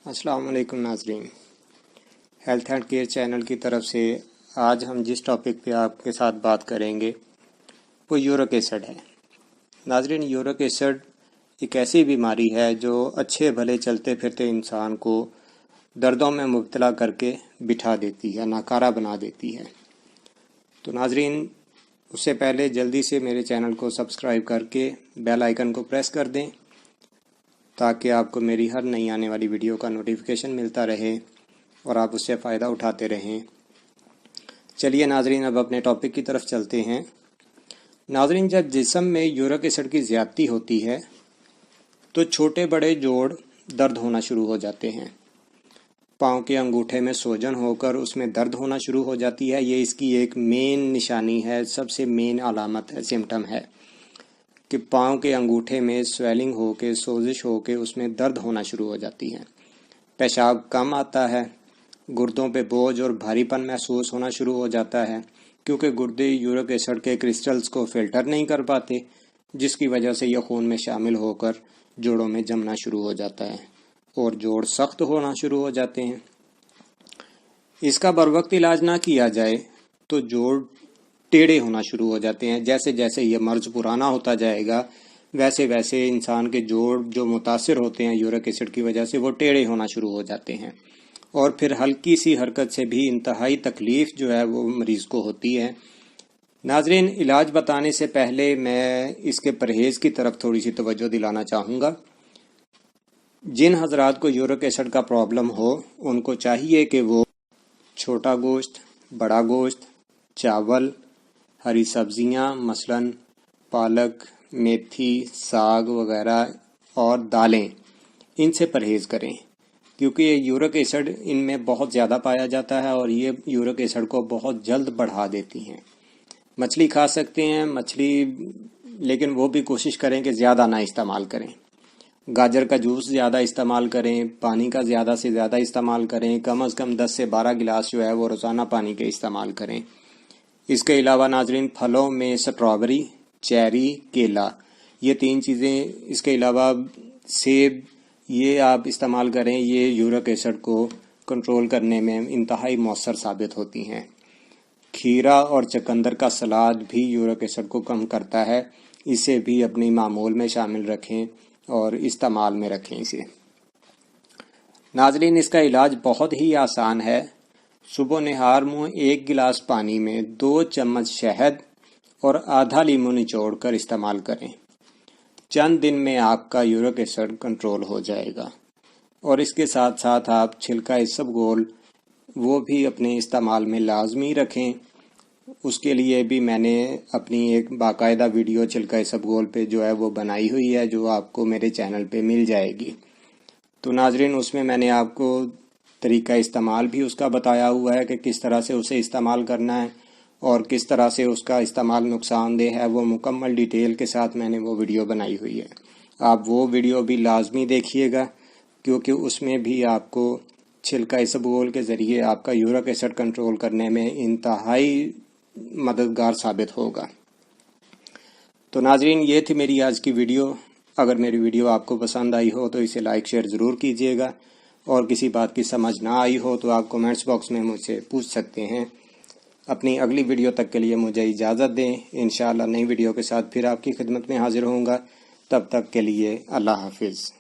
السلام علیکم ناظرین، ہیلتھ اینڈ کیئر چینل کی طرف سے آج ہم جس ٹاپک پہ آپ کے ساتھ بات کریں گے وہ یورک ایسڈ ہے۔ ناظرین، یورک ایسڈ ایک ایسی بیماری ہے جو اچھے بھلے چلتے پھرتے انسان کو دردوں میں مبتلا کر کے بٹھا دیتی ہے، ناکارہ بنا دیتی ہے۔ تو ناظرین، اس سے پہلے جلدی سے میرے چینل کو سبسکرائب کر کے بیل آئیکن کو پریس کر دیں تاکہ آپ کو میری ہر نئی آنے والی ویڈیو کا نوٹیفیکیشن ملتا رہے اور آپ اس سے فائدہ اٹھاتے رہیں۔ چلیے ناظرین، اب اپنے ٹاپک کی طرف چلتے ہیں۔ ناظرین، جب جسم میں یورک ایسڈ کی زیادتی ہوتی ہے تو چھوٹے بڑے جوڑ درد ہونا شروع ہو جاتے ہیں۔ پاؤں کے انگوٹھے میں سوجن ہو کر اس میں درد ہونا شروع ہو جاتی ہے۔ یہ اس کی ایک مین نشانی ہے، سب سے مین علامت ہے، سمٹم ہے کہ پاؤں کے انگوٹھے میں سویلنگ ہو کے، سوزش ہو کے اس میں درد ہونا شروع ہو جاتی ہے۔ پیشاب کم آتا ہے، گردوں پہ بوجھ اور بھاری پن محسوس ہونا شروع ہو جاتا ہے کیونکہ گردے یورک ایسڈ کے کرسٹلز کو فلٹر نہیں کر پاتے، جس کی وجہ سے یہ خون میں شامل ہو کر جوڑوں میں جمنا شروع ہو جاتا ہے اور جوڑ سخت ہونا شروع ہو جاتے ہیں۔ اس کا بروقت علاج نہ کیا جائے تو جوڑ ٹیڑھے ہونا شروع ہو جاتے ہیں۔ جیسے جیسے یہ مرض پرانا ہوتا جائے گا ویسے ویسے انسان کے جوڑ جو متاثر ہوتے ہیں یورک ایسڈ کی وجہ سے وہ ٹیڑھے ہونا شروع ہو جاتے ہیں، اور پھر ہلکی سی حرکت سے بھی انتہائی تکلیف جو ہے وہ مریض کو ہوتی ہے۔ ناظرین، علاج بتانے سے پہلے میں اس کے پرہیز کی طرف تھوڑی سی توجہ دلانا چاہوں گا۔ جن حضرات کو یورک ایسڈ کا پرابلم ہو ان کو چاہیے کہ وہ چھوٹا گوشت، بڑا گوشت، چاول، ہری سبزیاں مثلاً پالک، میتھی، ساگ وغیرہ اور دالیں، ان سے پرہیز کریں کیونکہ یہ یورک ایسڈ ان میں بہت زیادہ پایا جاتا ہے اور یہ یورک ایسڈ کو بہت جلد بڑھا دیتی ہیں۔ مچھلی کھا سکتے ہیں لیکن وہ بھی کوشش کریں کہ زیادہ نہ استعمال کریں۔ گاجر کا جوس زیادہ استعمال کریں، پانی کا زیادہ سے زیادہ استعمال کریں، کم از کم 10 سے 12 گلاس جو ہے وہ روزانہ پانی کے استعمال کریں۔ اس کے علاوہ ناظرین، پھلوں میں سٹرابری، چیری، کیلا، یہ 3 چیزیں، اس کے علاوہ سیب، یہ آپ استعمال کریں۔ یہ یورک ایسڈ کو کنٹرول کرنے میں انتہائی مؤثر ثابت ہوتی ہیں۔ کھیرا اور چقندر کا سلاد بھی یورک ایسڈ کو کم کرتا ہے، اسے بھی اپنی معمول میں شامل رکھیں اور استعمال میں رکھیں اسے۔ ناظرین، اس کا علاج بہت ہی آسان ہے۔ صبح نہار منہ 1 گلاس پانی میں 2 چمچ شہد اور آدھا لیموں نچوڑ کر استعمال کریں۔ چند دن میں آپ کا یورک ایسڈ کنٹرول ہو جائے گا۔ اور اس کے ساتھ ساتھ آپ چھلکا اسبگول وہ بھی اپنے استعمال میں لازمی رکھیں۔ اس کے لیے بھی میں نے اپنی ایک باقاعدہ ویڈیو چھلکا اسبگول پہ جو ہے وہ بنائی ہوئی ہے، جو آپ کو میرے چینل پہ مل جائے گی۔ تو ناظرین، اس میں نے آپ کو طریقہ استعمال بھی اس کا بتایا ہوا ہے کہ کس طرح سے اسے استعمال کرنا ہے اور کس طرح سے اس کا استعمال نقصان دہ ہے، وہ مکمل ڈیٹیل کے ساتھ میں نے وہ ویڈیو بنائی ہوئی ہے۔ آپ وہ ویڈیو بھی لازمی دیکھیے گا کیونکہ اس میں بھی آپ کو چھلکا اسبگول کے ذریعے آپ کا یورک ایسڈ کنٹرول کرنے میں انتہائی مددگار ثابت ہوگا۔ تو ناظرین، یہ تھی میری آج کی ویڈیو۔ اگر میری ویڈیو آپ کو پسند آئی ہو تو اسے لائک شیئر ضرور کیجیے گا، اور کسی بات کی سمجھ نہ آئی ہو تو آپ کومنٹس باکس میں مجھ سے پوچھ سکتے ہیں۔ اپنی اگلی ویڈیو تک کے لیے مجھے اجازت دیں۔ انشاءاللہ نئی ویڈیو کے ساتھ پھر آپ کی خدمت میں حاضر ہوں گا۔ تب تک کے لیے اللہ حافظ۔